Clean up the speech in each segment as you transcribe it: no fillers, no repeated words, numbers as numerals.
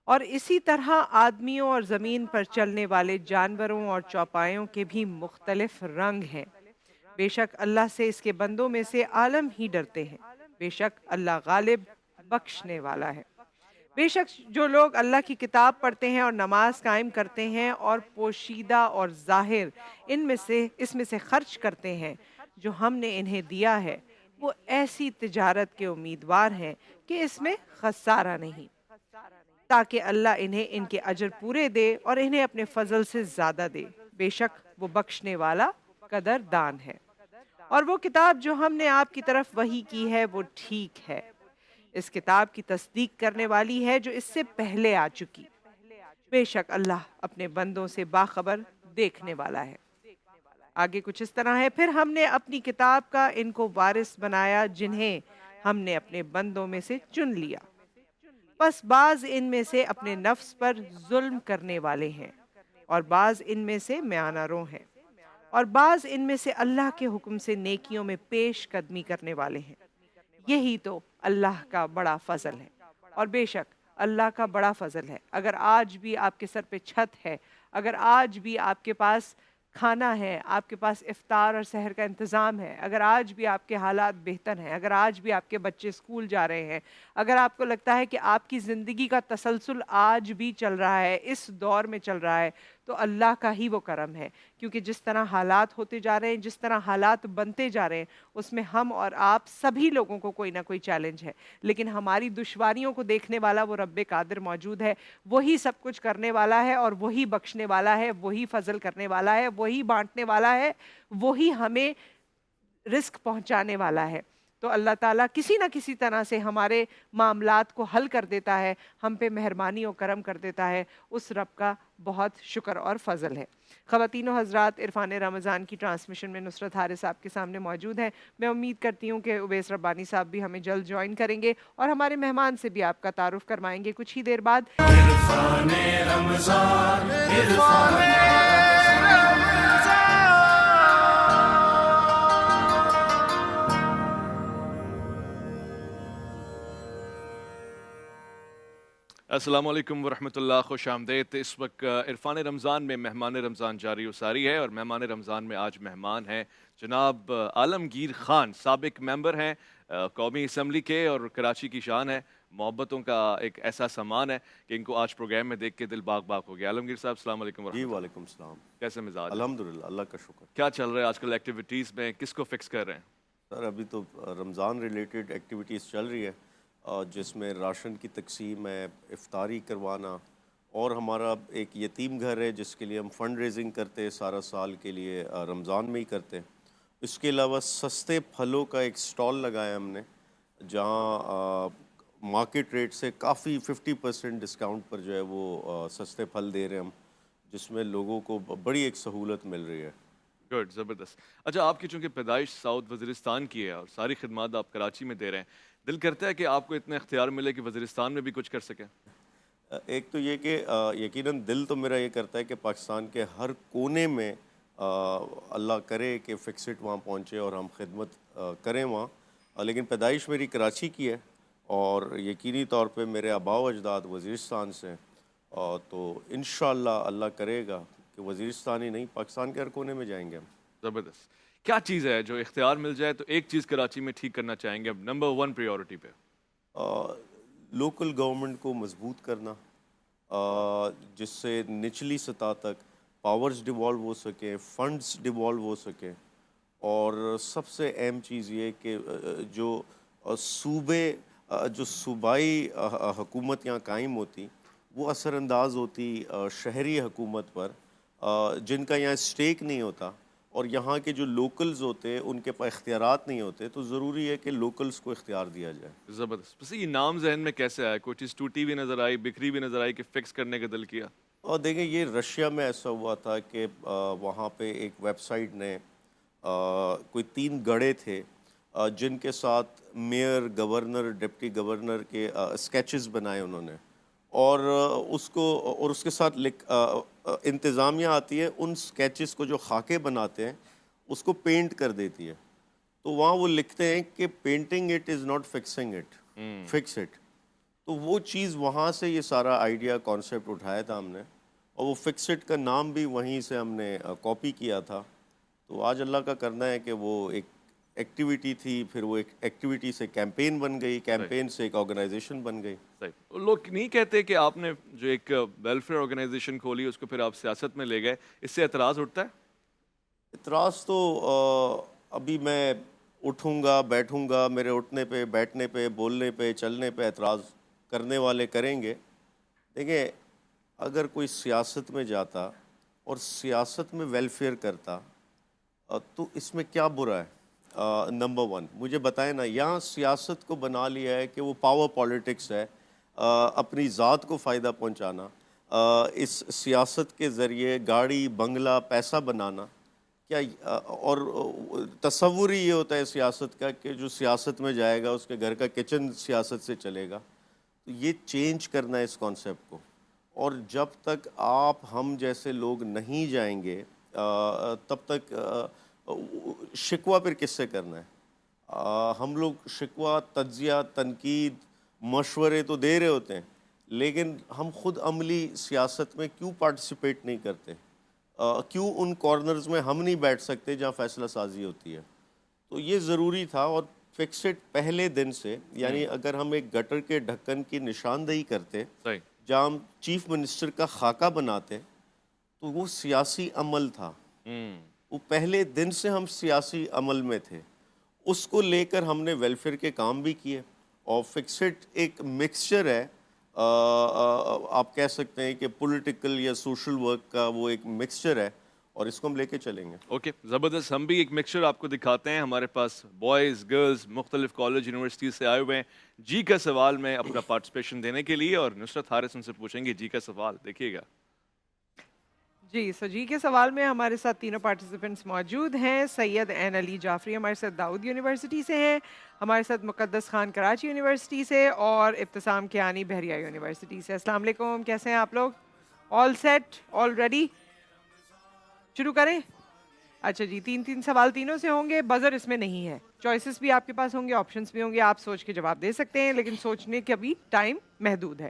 اور اسی طرح آدمیوں اور زمین پر چلنے والے جانوروں اور چوپایوں کے بھی مختلف رنگ ہیں۔ بے شک اللہ سے اس کے بندوں میں سے عالم ہی ڈرتے ہیں۔ بے شک اللہ غالب بخشنے والا ہے۔ بے شک جو لوگ اللہ کی کتاب پڑھتے ہیں اور نماز قائم کرتے ہیں اور پوشیدہ اور ظاہر اس میں سے خرچ کرتے ہیں جو ہم نے انہیں دیا ہے، وہ ایسی تجارت کے امیدوار ہیں کہ اس میں خسارہ نہیں، تاکہ اللہ انہیں ان کے اجر پورے دے اور انہیں اپنے فضل سے زیادہ دے۔ بے شک وہ بخشنے والا قدردان ہے۔ اور وہ کتاب جو ہم نے آپ کی طرف وحی کی ہے وہ ٹھیک ہے، اس کتاب کی تصدیق کرنے والی ہے جو اس سے پہلے آ چکی۔ بے شک اللہ اپنے بندوں سے باخبر دیکھنے والا ہے۔ آگے کچھ اس طرح ہے، پھر ہم نے اپنی کتاب کا ان کو وارث بنایا جنہیں ہم نے اپنے بندوں میں سے چن لیا، بس بعض ان میں سے اپنے نفس پر ظلم کرنے والے ہیں اور بعض ان میں سے میانہ رو ہیں اور بعض ان میں سے اللہ کے حکم سے نیکیوں میں پیش قدمی کرنے والے ہیں۔ یہی تو اللہ کا بڑا فضل ہے، اور بے شک اللہ کا بڑا فضل ہے۔ اگر آج بھی آپ کے سر پہ چھت ہے، اگر آج بھی آپ کے پاس کھانا ہے، آپ کے پاس افطار اور سحر کا انتظام ہے، اگر آج بھی آپ کے حالات بہتر ہیں، اگر آج بھی آپ کے بچے اسکول جا رہے ہیں، اگر آپ کو لگتا ہے کہ آپ کی زندگی کا تسلسل آج بھی چل رہا ہے، اس دور میں چل رہا ہے، تو اللہ کا ہی وہ کرم ہے، کیونکہ جس طرح حالات ہوتے جا رہے ہیں، جس طرح حالات بنتے جا رہے ہیں، اس میں ہم اور آپ سبھی لوگوں کو کوئی نہ کوئی چیلنج ہے، لیکن ہماری دشواریوں کو دیکھنے والا وہ رب قادر موجود ہے، وہی سب کچھ کرنے والا ہے اور وہی بخشنے والا ہے، وہی فضل کرنے والا ہے، وہی بانٹنے والا ہے، وہی ہمیں رزق پہنچانے والا ہے۔ تو اللہ تعالیٰ کسی نہ کسی طرح سے ہمارے معاملات کو حل کر دیتا ہے، ہم پہ مہربانی و کرم کر دیتا ہے، اس رب کا بہت شکر اور فضل ہے۔ خواتین و حضرات، عرفان رمضان کی ٹرانسمیشن میں نصرت حارث آپ کے سامنے موجود ہیں۔ میں امید کرتی ہوں کہ اویس ربانی صاحب بھی ہمیں جلد جوائن کریں گے اور ہمارے مہمان سے بھی آپ کا تعارف کروائیں گے کچھ ہی دیر بعد۔ عرفان رمضان، عرفان السلام علیکم ورحمۃ اللہ، خوش آمدید۔ اس وقت عرفان رمضان میں مہمان رمضان جاری و ساری ہے، اور مہمان رمضان میں آج مہمان ہیں جناب عالمگیر خان، سابق ممبر ہیں قومی اسمبلی کے، اور کراچی کی شان ہے، محبتوں کا ایک ایسا سامان ہے کہ ان کو آج پروگرام میں دیکھ کے دل باغ باغ ہو گیا۔ عالمگیر صاحب السلام علیکم جی ورحمۃ اللہ، وعلیکم السلام۔ کیسے مزاج ہے؟ الحمدللہ، اللہ کا شکر۔ کیا چل رہا ہے آج کل ایکٹیویٹیز میں، کس کو فکس کر رہے ہیں؟ سر ابھی تو رمضان ریلیٹڈ ایکٹیویٹیز چل رہی ہے، جس میں راشن کی تقسیم ہے، افطاری کروانا، اور ہمارا ایک یتیم گھر ہے جس کے لیے ہم فنڈ ریزنگ کرتے ہیں سارا سال کے لیے، رمضان میں ہی کرتے ہیں۔ اس کے علاوہ سستے پھلوں کا ایک سٹال لگایا ہم نے، جہاں مارکیٹ ریٹ سے کافی 50% ڈسکاؤنٹ پر جو ہے وہ سستے پھل دے رہے ہیں ہم، جس میں لوگوں کو بڑی ایک سہولت مل رہی ہے۔ گڈ، زبردست۔ اچھا، آپ کی چونکہ پیدائش ساؤتھ وزیرستان کی ہے اور ساری خدمات آپ کراچی میں دے رہے ہیں، دل کرتا ہے کہ آپ کو اتنا اختیار ملے کہ وزیرستان میں بھی کچھ کر سکیں؟ ایک تو یہ کہ یقیناً دل تو میرا یہ کرتا ہے کہ پاکستان کے ہر کونے میں اللہ کرے کہ فکسٹ وہاں پہنچے اور ہم خدمت کریں وہاں، لیکن پیدائش میری کراچی کی ہے اور یقینی طور پہ میرے آباء و اجداد وزیرستان سے ہیں، تو انشاءاللہ اللہ کرے گا کہ وزیرستان ہی نہیں، پاکستان کے ہر کونے میں جائیں گے ہم۔ زبردست۔ کیا چیز ہے جو اختیار مل جائے تو ایک چیز کراچی میں ٹھیک کرنا چاہیں گے اب نمبر 1 پریورٹی پہ؟ لوکل گورنمنٹ کو مضبوط کرنا، جس سے نچلی سطح تک پاورز ڈیوالو ہو سکیں، فنڈز ڈیوالو ہو سکیں، اور سب سے اہم چیز یہ کہ جو صوبائی حکومت یہاں قائم ہوتی وہ اثر انداز ہوتی شہری حکومت پر، جن کا یہاں اسٹیک نہیں ہوتا، اور یہاں کے جو لوکلز ہوتے ہیں ان کے پاس اختیارات نہیں ہوتے، تو ضروری ہے کہ لوکلز کو اختیار دیا جائے۔ زبردست۔ بس یہ نام ذہن میں کیسے آیا؟ کوئی چیز ٹوٹی ہوئی نظر آئی، بکھری ہوئی نظر آئی کہ فکس کرنے کا دل کیا؟ اور دیکھیں، یہ رشیا میں ایسا ہوا تھا کہ وہاں پہ ایک ویب سائٹ نے کوئی 3 گڑھے تھے جن کے ساتھ میئر، گورنر، ڈپٹی گورنر کے اسکیچز بنائے انہوں نے، اور اس کو اور اس کے ساتھ انتظامیہ آتی ہے، ان سکیچز کو جو خاکے بناتے ہیں اس کو پینٹ کر دیتی ہے. تو وہاں وہ لکھتے ہیں کہ painting it is not fixing it, fix it. تو وہ چیز وہاں سے یہ سارا آئیڈیا کانسیپٹ اٹھایا تھا ہم نے، اور وہ فکس اٹ کا نام بھی وہیں سے ہم نے کاپی کیا تھا. تو آج اللہ کا کرنا ہے کہ وہ ایک ایکٹیویٹی تھی، پھر وہ ایک ایکٹیویٹی سے کیمپین بن گئی، کیمپین سے ایک آرگنائزیشن بن گئی. صحیح. لوگ نہیں کہتے کہ آپ نے جو ایک ویلفیئر آرگنائزیشن کھولی اس کو پھر آپ سیاست میں لے گئے، اس سے اعتراض اٹھتا ہے؟ اعتراض تو ابھی میں اٹھوں گا، بیٹھوں گا، میرے اٹھنے پہ، بیٹھنے پہ، بولنے پہ، چلنے پہ اعتراض کرنے والے کریں گے. دیکھیں، اگر کوئی سیاست میں جاتا اور سیاست میں ویلفیئر کرتا تو اس میں کیا برا ہے؟ نمبر ون مجھے بتائیں نا، یہاں سیاست کو بنا لیا ہے کہ وہ پاور پالیٹکس ہے، اپنی ذات کو فائدہ پہنچانا، اس سیاست کے ذریعے گاڑی بنگلہ پیسہ بنانا. کیا اور تصور ہی یہ ہوتا ہے سیاست کا کہ جو سیاست میں جائے گا اس کے گھر کا کچن سیاست سے چلے گا. تو یہ چینج کرنا ہے اس کانسیپٹ کو، اور جب تک آپ ہم جیسے لوگ نہیں جائیں گے تب تک شکوہ پھر کس سے کرنا ہے؟ ہم لوگ شکوہ، تجزیہ، تنقید، مشورے تو دے رہے ہوتے ہیں، لیکن ہم خود عملی سیاست میں کیوں پارٹیسپیٹ نہیں کرتے؟ کیوں ان کارنرز میں ہم نہیں بیٹھ سکتے جہاں فیصلہ سازی ہوتی ہے؟ تو یہ ضروری تھا. اور فکسڈ پہلے دن سے، یعنی اگر ہم ایک گٹر کے ڈھکن کی نشاندہی کرتے صحیح. جہاں ہم چیف منسٹر کا خاکہ بناتے تو وہ سیاسی عمل تھا. وہ پہلے دن سے ہم سیاسی عمل میں تھے، اس کو لے کر ہم نے ویلفیئر کے کام بھی کیے. اور فکسڈ ایک مکسچر ہے، آپ کہہ سکتے ہیں کہ پولیٹیکل یا سوشل ورک کا وہ ایک مکسچر ہے، اور اس کو ہم لے کے چلیں گے. اوکے، زبردست. ہم بھی ایک مکسچر آپ کو دکھاتے ہیں. ہمارے پاس بوائز، گرلز، مختلف کالج، یونیورسٹیز سے آئے ہوئے ہیں جی کا سوال میں اپنا پارٹیسپیشن دینے کے لیے، اور نصرت حارث ان سے پوچھیں گے جی کا سوال. دیکھیے گا. جی جی کے سوال میں ہمارے ساتھ تینوں پارٹیسپینٹس موجود ہیں. سید عین علی جعفری ہمارے ساتھ داؤد یونیورسٹی سے ہیں، ہمارے ساتھ مقدس خان کراچی یونیورسٹی سے، اور ابتسام کیانی بحریہ یونیورسٹی سے. السلام علیکم، کیسے ہیں آپ لوگ؟ آل سیٹ، آل ریڈی؟ شروع کریں؟ اچھا جی، تین سوال تینوں سے ہوں گے. بزر اس میں نہیں ہے، چوائسز بھی آپ کے پاس ہوں گے، آپشنز بھی ہوں گے. آپ سوچ کے جواب دے سکتے ہیں، لیکن سوچنے کا بھی ٹائم محدود ہے.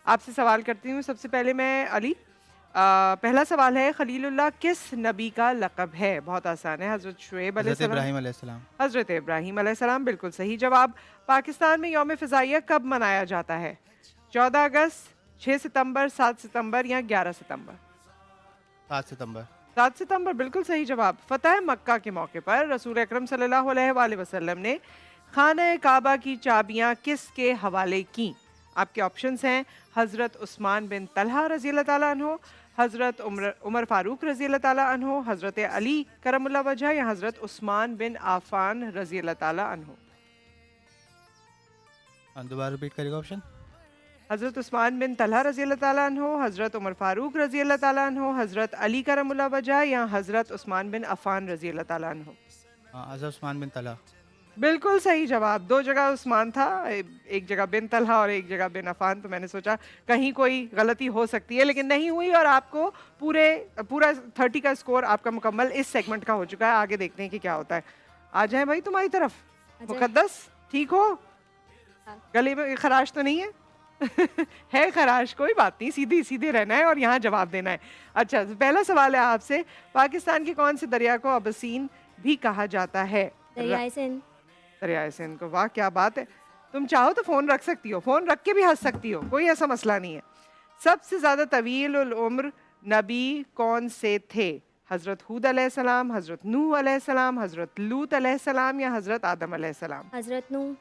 آپ سے سوال کرتی ہوں. سب سے پہلے میں علی، پہلا سوال ہے، خلیل اللہ کس نبی کا لقب ہے؟ بہت آسان ہے، حضرت شعیب علیہ حضرت السلام. ابراہیم علیہ السلام. حضرت ابراہیم علیہ السلام، بالکل صحیح جواب. پاکستان میں یوم فضائیہ کب منایا جاتا ہے؟ 14 اگست، 6 ستمبر، 7 ستمبر یا 11 ستمبر؟ 7 ستمبر. 7 ستمبر، بالکل صحیح جواب. فتح مکہ کے موقع پر رسول اکرم صلی اللہ علیہ وآلہ وسلم نے خانہ کعبہ کی چابیاں کس کے حوالے کیں؟ آپ کے آپشنز ہیں حضرت عثمان بن طلحہ رضی اللہ تعالیٰ عنہ، حضرت عمر فاروق رضی اللہ تعالیٰ عنہ، حضرت علی کرم اللہ وجہ، یا حضرت عثمان بن عفان رضی اللہ تعالیٰ عنہ. دوبارہ ریپیٹ کرے گا آپشن. حضرت عثمان بن طلحہ رضی اللہ تعالیٰ عنہ، حضرت عمر فاروق رضی اللہ تعالیٰ عنہ، حضرت علی کرم اللہ وجہ، یا حضرت عثمان بن عفان رضی اللہ تعالیٰ عنہ. حضرت عثمان بن طلحہ. بالکل صحیح جواب. 2 جگہ عثمان تھا، ایک جگہ بن طلحہ اور ایک جگہ بن عفان. تو میں نے سوچا کہیں کوئی غلطی ہو سکتی ہے، لیکن نہیں ہوئی، اور آپ کو پورا 30 کا اسکور آپ کا مکمل اس سیگمنٹ کا ہو چکا ہے. آگے دیکھتے ہیں کہ کیا ہوتا ہے. آ جائیں بھائی تمہاری طرف. مقدس ٹھیک ہو؟ گلے میں خراش تو نہیں ہے؟ ہے خراش، کوئی بات نہیں، سیدھے رہنا ہے اور یہاں جواب دینا ہے. اچھا، پہلا سوال ہے آپ سے، پاکستان کے کون سے دریا کو ابسین بھی کہا جاتا ہے؟ دریائے سندھ. دریائے سندھ کو. واہ کیا بات ہے. تم چاہو تو فون رکھ سکتی ہو، فون رکھ کے بھی ہنس سکتی ہو، کوئی ایسا مسئلہ نہیں ہے. سب سے زیادہ طویل العمر نبی کون سے تھے؟ حضرت ہود علیہ السلام، حضرت نوح علیہ السلام، حضرت لوط علیہ السلام یا حضرت آدم علیہ السلام؟ حضرت نوح.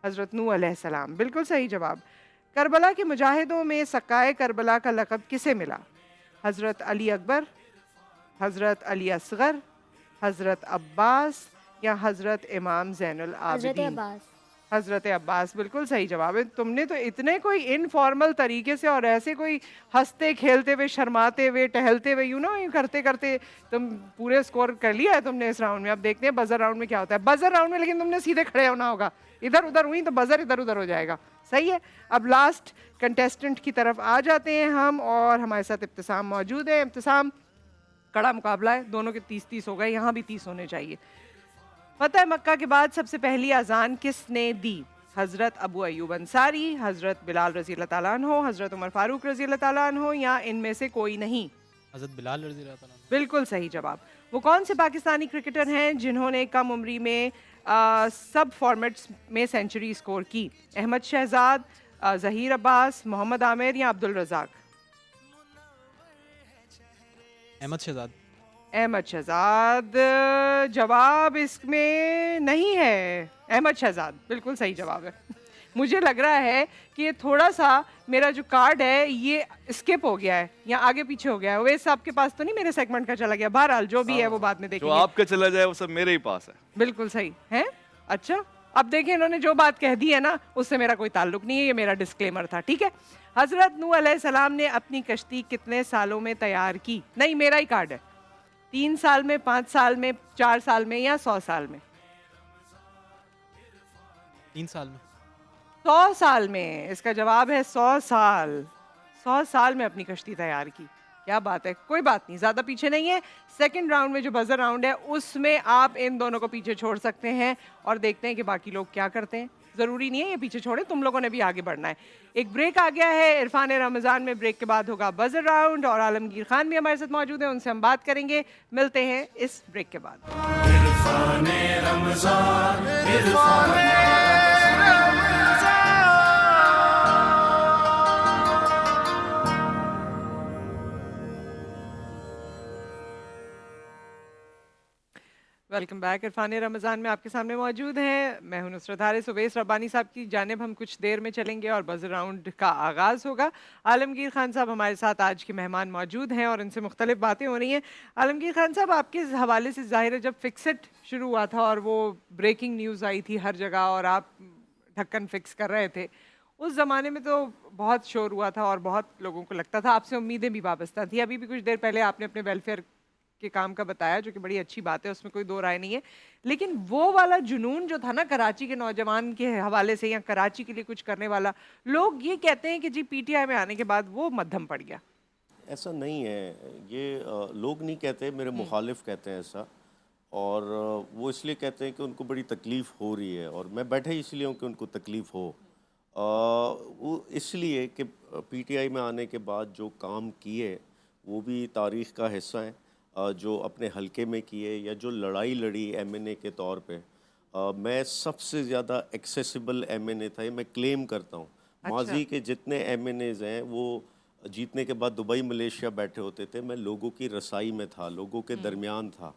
حضرت نوح علیہ السلام، بالکل صحیح جواب. کربلا کے مجاہدوں میں سقائے کربلا کا لقب کسے ملا؟ حضرت علی اکبر، حضرت علی اصغر، حضرت عباس یا حضرت امام زین حضرت العابدین؟ عباس. حضرت عباس، بالکل صحیح جواب ہے. تم نے تو اتنے کوئی انفارمل طریقے سے اور ایسے کوئی ہنستے کھیلتے ہوئے، شرماتے ہوئے، ٹہلتے ہوئے، کرتے کرتے تم پورے اسکور کر لیا ہے تم نے اس راؤنڈ میں. اب دیکھتے ہیں بزر راؤنڈ میں کیا ہوتا ہے. بزر راؤنڈ میں لیکن تم نے سیدھے کھڑے ہونا ہوگا، ادھر ادھر ہوئی تو بزر ادھر ادھر ہو جائے گا. صحیح ہے. اب لاسٹ کنٹیسٹنٹ کی طرف آ جاتے ہیں ہم, اور ہمارے ساتھ ابتسام موجود ہے. ابتسام, کڑا مقابلہ ہے, دونوں کے 30-30 ہو گئے, یہاں بھی 30 ہونے چاہیے. فتح مکہ کے بعد سب سے پہلی اذان کس نے دی؟ حضرت ابو ایوب انصاری, حضرت بلال رضی اللہ تعالیٰ عنہ, حضرت عمر فاروق رضی اللہ تعالیٰ عنہ, یا ان میں سے کوئی نہیں؟ حضرت بلال رضی اللہ تعالیٰ عنہ. بالکل صحیح جواب. وہ کون سے پاکستانی کرکٹر ہیں جنہوں نے کم عمری میں سب فارمیٹس میں سینچری اسکور کی؟ احمد شہزاد, ظہیر عباس, محمد عامر, یا عبد الرزاق؟ احمد شہزاد. احمد شہزاد جواب اس میں نہیں ہے. احمد شہزاد بالکل صحیح جواب ہے. مجھے لگ رہا ہے کہ یہ تھوڑا سا میرا جو کارڈ ہے یہ اسکپ ہو گیا ہے یا آگے پیچھے ہو گیا ہے. اویس صاحب کے پاس تو نہیں میرے سیگمنٹ کا چلا گیا. بہرحال جو بھی ہے وہ بعد میں دیکھیں جو گے. آپ کا چلا جائے وہ سب میرے ہی پاس ہے. بالکل صحیح ہے. اچھا اب دیکھیں انہوں نے جو بات کہہ دی ہے نا اس سے میرا کوئی تعلق نہیں ہے, یہ میرا ڈسکلیمر تھا. ٹھیک ہے. حضرت نوح علیہ السلام نے اپنی کشتی کتنے سالوں میں تیار کی؟ نہیں, میرا ہی کارڈ ہے. 3 سال میں, 5 سال میں, 4 سال میں, یا 100 سال میں؟ 3 سال میں. 100 سال میں. اس کا جواب ہے 100 سال. 100 سال میں اپنی کشتی تیار کی. کیا بات ہے. کوئی بات نہیں, زیادہ پیچھے نہیں ہے. سیکنڈ راؤنڈ میں جو بزر راؤنڈ ہے اس میں آپ ان دونوں کو پیچھے چھوڑ سکتے ہیں اور دیکھتے ہیں کہ باقی لوگ کیا کرتے ہیں. ضروری نہیں ہے یہ پیچھے چھوڑے, تم لوگوں نے بھی آگے بڑھنا ہے. ایک بریک آ گیا ہے عرفان رمضان میں. بریک کے بعد ہوگا بزر راؤنڈ, اور عالمگیر خان بھی ہمارے ساتھ موجود ہیں, ان سے ہم بات کریں گے. ملتے ہیں اس بریک کے بعد. Welcome back. عرفان رمضان میں آپ کے سامنے موجود ہیں. میں ہوں نصرت حارث. اویس ربانی صاحب کی جانب ہم کچھ دیر میں چلیں گے اور بزر راؤنڈ کا آغاز ہوگا. عالمگیر خان صاحب ہمارے ساتھ آج کے مہمان موجود ہیں اور ان سے مختلف باتیں ہو رہی ہیں. عالمگیر خان صاحب, آپ کے حوالے سے ظاہر ہے جب فکسٹ شروع ہوا تھا اور وہ بریکنگ نیوز آئی تھی ہر جگہ اور آپ ڈھکن فکس کر رہے تھے, اس زمانے میں تو بہت شور ہوا تھا اور بہت لوگوں کو لگتا تھا, آپ سے امیدیں بھی وابستہ تھیں. ابھی بھی کچھ دیر پہلے آپ نے اپنے ویلفیئر کے کام کا بتایا جو کہ بڑی اچھی بات ہے, اس میں کوئی دو رائے نہیں ہے. لیکن وہ والا جنون جو تھا نا کراچی کے نوجوان کے حوالے سے, یا کراچی کے لیے کچھ کرنے والا, لوگ یہ کہتے ہیں کہ جی پی ٹی آئی میں آنے کے بعد وہ مدھم پڑ گیا. ایسا نہیں ہے. یہ لوگ نہیں کہتے, میرے مخالف کہتے ہیں ایسا. اور وہ اس لیے کہتے ہیں کہ ان کو بڑی تکلیف ہو رہی ہے, اور میں بیٹھا ہی اس لیے ہوں کہ ان کو تکلیف ہو. وہ اس لیے کہ پی ٹی آئی میں آنے کے بعد جو کام کیے وہ بھی تاریخ کا حصہ ہیں, جو اپنے حلقے میں کیے یا جو لڑائی لڑی ایم این اے کے طور پہ. میں سب سے زیادہ ایکسیسیبل ایم این اے تھا, یہ میں کلیم کرتا ہوں. ماضی کے جتنے ایم این ایز ہیں وہ جیتنے کے بعد دبئی ملیشیا بیٹھے ہوتے تھے, میں لوگوں کی رسائی میں تھا, لوگوں کے درمیان تھا.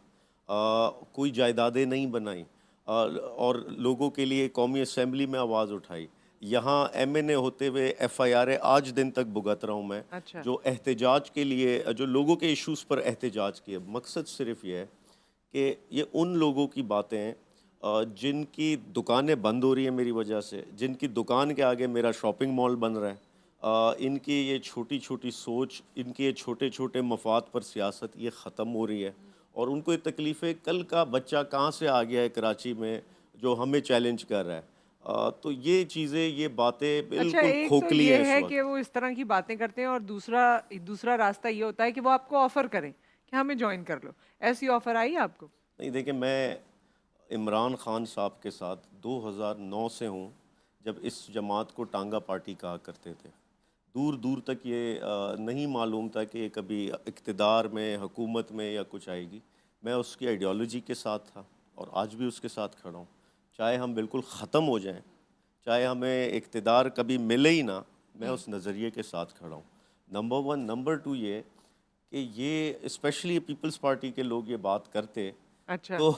کوئی جائیدادیں نہیں بنائیں, اور لوگوں کے لیے قومی اسمبلی میں آواز اٹھائی. یہاں ایم این اے ہوتے ہوئے ایف آئی آر آج دن تک بھگت رہا ہوں میں. جو احتجاج کے لیے, جو لوگوں کے ایشوز پر احتجاج کیے, مقصد صرف یہ ہے کہ یہ ان لوگوں کی باتیں ہیں جن کی دکانیں بند ہو رہی ہیں میری وجہ سے, جن کی دکان کے آگے میرا شاپنگ مال بن رہا ہے. ان کی یہ چھوٹی چھوٹی سوچ, ان کے یہ چھوٹے چھوٹے مفاد پر سیاست یہ ختم ہو رہی ہے, اور ان کو یہ تکلیفیں, کل کا بچہ کہاں سے آ گیا ہے کراچی میں جو ہمیں چیلنج کر رہا ہے. تو یہ چیزیں, یہ باتیں بالکل کھوکھلی ہیں. ایک تو یہ ہے کہ وہ اس طرح کی باتیں کرتے ہیں, اور دوسرا راستہ یہ ہوتا ہے کہ وہ آپ کو آفر کریں کہ ہمیں جوائن کر لو. ایسی آفر آئی آپ کو؟ نہیں, دیکھیں میں عمران خان صاحب کے ساتھ 2009 سے ہوں, جب اس جماعت کو ٹانگا پارٹی کہا کرتے تھے. دور دور تک یہ نہیں معلوم تھا کہ یہ کبھی اقتدار میں, حکومت میں یا کچھ آئے گی. میں اس کی آئیڈیالوجی کے ساتھ تھا اور آج بھی اس کے ساتھ کھڑا ہوں. چاہے ہم بالکل ختم ہو جائیں, چاہے ہمیں اقتدار کبھی ملے ہی نہ, میں اس نظریے کے ساتھ کھڑا ہوں. نمبر 1. نمبر 2 یہ کہ یہ اسپیشلی پیپلز پارٹی کے لوگ یہ بات کرتے تو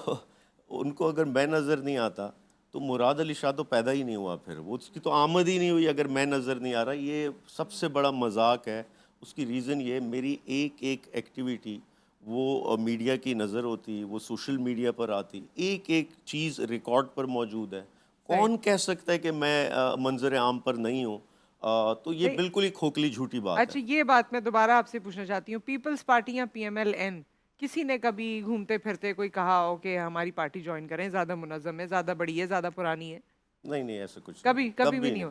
ان کو اگر میں نظر نہیں آتا تو مراد علی شاہ تو پیدا ہی نہیں ہوا, پھر وہ اس کی تو آمد ہی نہیں ہوئی اگر میں نظر نہیں آ رہا. یہ سب سے بڑا مذاق ہے. اس کی ریزن یہ, میری ایک ایکٹیویٹی وہ میڈیا کی نظر ہوتی, وہ سوشل میڈیا پر آتی, ایک ایک چیز ریکارڈ پر موجود ہے. کون کہہ سکتا ہے کہ میں منظر عام پر نہیں ہوں؟ تو یہ بالکل ہی کھوکھلی جھوٹی بات ہے. اچھا, یہ بات میں دوبارہ آپ سے پوچھنا چاہتی ہوں, پیپلز پارٹی یا پی ایم ایل این, کسی نے کبھی گھومتے پھرتے کوئی کہا ہو کہ ہماری پارٹی جوائن کریں, زیادہ منظم ہے, زیادہ بڑی ہے, زیادہ پرانی ہے؟ نہیں, ایسا کچھ کبھی بھی نہیں ہو.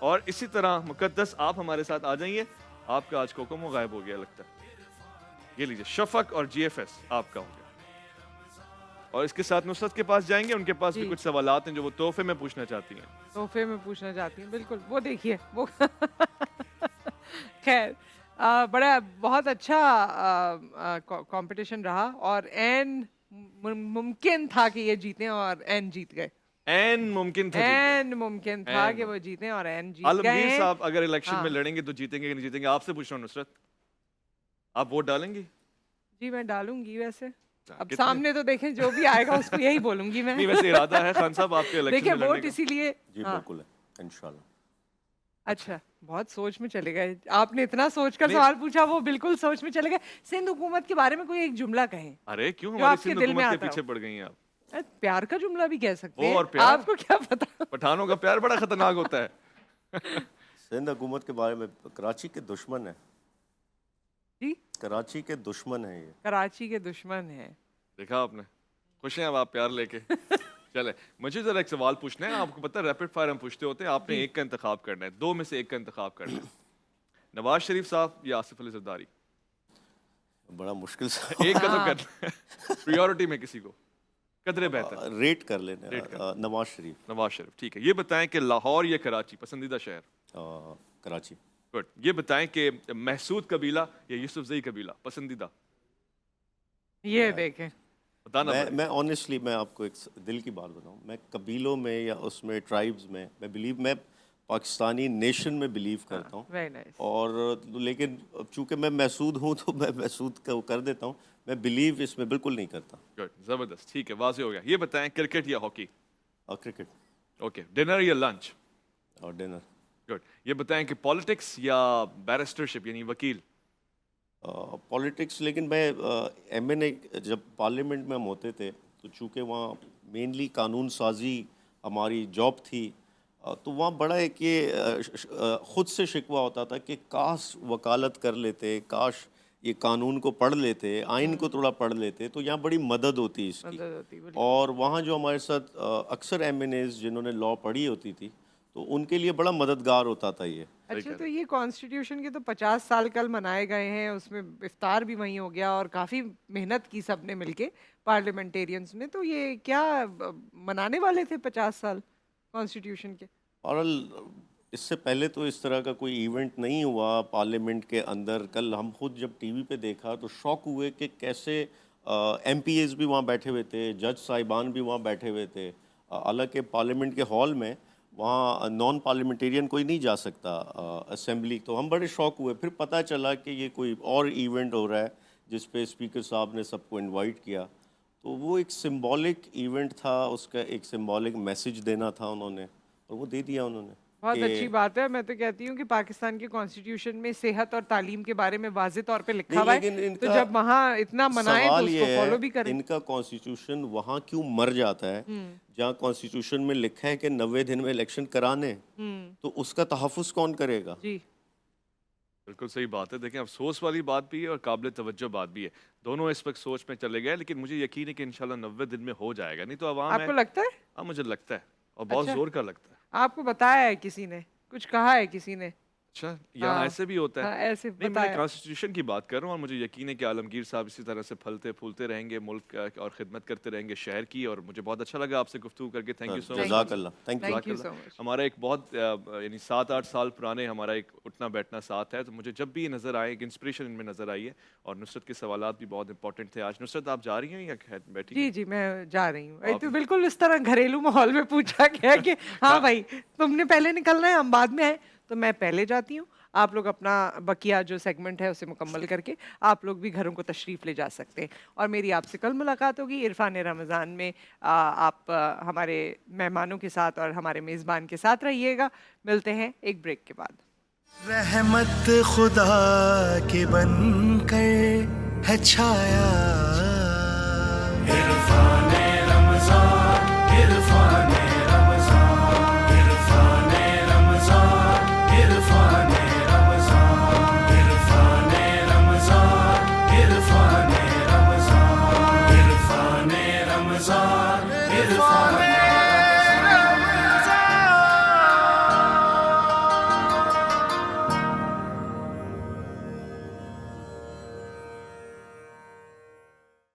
اور اسی طرح مقدس آپ ہمارے ساتھ آ جائیے. آپ کا آج کوکومو غائب ہو گیا لگتا ہے. یہ لیجیے شفق اور جی ایف ایس آپ کا ہو گیا. اور اس کے ساتھ نصرت کے پاس جائیں گے, ان کے پاس بھی جی. کچھ سوالات ہیں جو وہ تحفے میں پوچھنا چاہتی ہیں. تحفے میں پوچھنا چاہتی ہوں, بالکل وہ دیکھیے وہ خیر بڑا بہت اچھا کمپٹیشن رہا اور این ممکن تھا کہ یہ جیتیں اور این جیت گئے. این ممکن تھا این ممکن تھا کہ وہ جیتیں اور این جیت گئے عالمگیر ہیں. صاحب اگر الیکشن ہاں. میں لڑیں گے تو جیتیں گے کہ نہیں جیتیں گے؟ آپ سے پوچھ رہا ہوں نصرت, آپ ووٹ ڈالیں گی؟ جی میں ڈالوں گی. ویسے اب کتنے؟ سامنے تو دیکھیں جو بھی آئے گا اس کو یہی بولوں گی میں. نہیں ویسے ارادہ ہے خان صاحب آپ کے الیکشن دیکھیں میں لڑنے ووٹ کا؟ اسی لیے. جی ہاں. بالکل ہے انشاءاللہ. اچھا بہت سوچ میں چلے گئے آپ نے, اتنا سوچ کر نہیں. سوال پوچھا وہ بالکل سوچ میں چلے گئے. سندھ حکومت کے بارے میں کوئی ایک جملہ کہیں. ارے کیوں جو ہماری آپ کے سندھ دل میں حکومت کے آتا پیچھے پڑ گئی ہیں آپ؟ پیار کا جملہ بھی کہہ سکتے وہ ہیں. اور پیار؟ آپ کو کیا پتا. پٹھانوں کا پیار بڑا خطرناک ہوتا ہے. سندھ حکومت کے بارے میں کراچی کے دشمن ہیں. جی کراچی کے دشمن ہیں یہ. کراچی کے دشمن ہیں. دیکھا آپ نے, خوش ہیں اب آپ پیار لے کے. چلے مجھے ذرا ایک سوال پوچھنا ہے. آپ کو پتہ ہے ریپڈ فائر ہم پوچھتے ہوتے ہیں, آپ نے ایک کا انتخاب کرنا ہے, دو میں سے ایک کا انتخاب کرنا ہے. نواز شریف صاحب یا آصف علی زرداری؟ بڑا مشکل سے ایک کا تو کرنا ہے پریورٹی میں, کسی کو قدرے بہتر. ریٹ کر لینا. نواز شریف. نواز شریف ٹھیک ہے. یہ بتائیں کہ لاہور یا کراچی پسندیدہ شہر؟ کراچی. گڈ. یہ بتائیں کہ محسود قبیلہ یا یوسف زئی قبیلہ پسندیدہ؟ یہ دیکھیں بتانا میں آنیسٹلی میں آپ کو ایک دل کی بات بتاؤں, میں قبیلوں میں یا اس میں ٹرائبز میں میں پاکستانی نیشن میں بلیو کرتا ہوں. Very nice. اور لیکن چونکہ میں محسود ہوں تو میں محسود کر دیتا ہوں, میں بلیو اس میں بالکل نہیں کرتا. گڈ, زبردست, ٹھیک ہے, واضح ہو گیا. یہ بتائیں کرکٹ یا ہاکی؟ اور کرکٹ. اوکے. ڈنر یا لنچ؟ اور ڈنر. گڈ. یہ بتائیں کہ پالیٹکس یا بیرسٹرشپ یعنی وکیل؟ پالیٹکس. لیکن میں ایم این اے جب پارلیمنٹ میں ہم ہوتے تھے تو چونکہ وہاں مینلی قانون سازی ہماری جاب تھی, تو وہاں بڑا ایک یہ خود سے شکوہ ہوتا تھا کہ کاش وکالت کر لیتے, کاش یہ قانون کو پڑھ لیتے, آئین کو تھوڑا پڑھ لیتے, تو یہاں بڑی مدد ہوتی اس کی. اور وہاں جو ہمارے ساتھ اکثر ایم این ایز جنہوں نے لاء پڑھی ہوتی تھی تو ان کے لیے بڑا مددگار ہوتا تھا یہ. اچھا تو یہ کانسٹیٹیوشن کے تو 50 سال کل منائے گئے ہیں, اس میں افطار بھی وہیں ہو گیا اور کافی محنت کی سب نے مل کے پارلیمنٹیرینز نے, تو یہ کیا منانے والے تھے 50 سال کانسٹیٹیوشن کے؟ اور اس سے پہلے تو اس طرح کا کوئی ایونٹ نہیں ہوا پارلیمنٹ کے اندر. کل ہم خود جب ٹی وی پہ دیکھا تو شوق ہوئے کہ کیسے ایم پی ایز بھی وہاں بیٹھے ہوئے تھے, جج صاحبان بھی وہاں بیٹھے ہوئے تھے. حالانکہ پارلیمنٹ کے ہال میں وہاں نان پارلیمنٹیرین کوئی نہیں جا سکتا اسمبلی. تو ہم بڑے شوق ہوئے, پھر پتہ چلا کہ یہ کوئی اور ایونٹ ہو رہا ہے جس پہ اسپیکر صاحب نے سب کو انوائٹ کیا. تو وہ ایک سمبولک ایونٹ تھا, اس کا ایک سمبولک میسج دینا تھا انہوں نے, اور وہ دے دیا انہوں نے. بہت اچھی بات ہے. میں تو کہتی ہوں کہ پاکستان کے کانسٹیٹیوشن میں صحت اور تعلیم کے بارے میں واضح طور پہ لکھا ہوا ہے, تو جب وہاں اتنا منائیں تو اس کو فالو بھی کریں. ان کا کانسٹیٹیوشن وہاں کیوں مر جاتا ہے جہاں کانسٹیٹیوشن میں لکھا ہے کہ 90 دن میں الیکشن کرانے, تو اس کا تحفظ کون کرے گا؟ جی بالکل صحیح بات ہے. دیکھیں افسوس والی بات بھی ہے اور قابل توجہ بات بھی ہے, دونوں اس وقت سوچ میں چلے گئے, لیکن مجھے یقین ہے کہ انشاءاللہ 90 دن میں ہو جائے گا. نہیں تو عوام آپ کو لگتا ہے؟ ہاں مجھے لگتا ہے, اور بہت زور کا لگتا ہے. آپ کو بتایا ہے کسی نے, کچھ کہا ہے کسی نے؟ اچھا یہاں ایسے بھی ہوتا ہے؟ ایسے نہیں میں کانسٹیٹیوشن کی بات کر رہا ہوں, اور مجھے یقین ہے کہ عالمگیر صاحب اسی طرح سے پھلتے پھولتے رہیں گے ملک اور خدمت کرتے رہیں گے شہر کی. اور مجھے بہت اچھا لگا آپ سے گفتگو کر کے. تھینک یو سو مچ. جزاک اللہ. Thank you. ہمارا ایک بہت یعنی 7-8 سال پرانے ہمارا ایک اٹھنا بیٹھنا ساتھ ہے, تو مجھے جب بھی یہ نظر آئے ایک انسپریشن ان میں نظر آئی ہے. اور نصرت کے سوالات بھی بہت امپورٹنٹ تھے آج. نصرت آپ جا رہی ہیں یا بیٹھی؟ جی جی میں جا رہی ہوں. تو بالکل اس طرح گھریلو ماحول میں پوچھا گیا کہ ہاں بھائی تم نے پہلے نکلنا ہے, ہم بعد میں آئے, تو میں پہلے جاتی ہوں. آپ لوگ اپنا بقیہ جو سیگمنٹ ہے اسے مکمل کر کے آپ لوگ بھی گھروں کو تشریف لے جا سکتے ہیں. اور میری آپ سے کل ملاقات ہوگی عرفان رمضان میں. آپ ہمارے مہمانوں کے ساتھ اور ہمارے میزبان کے ساتھ رہیے گا. ملتے ہیں ایک بریک کے بعد. رحمت خدا کے بن کر ہے چھایا عرفان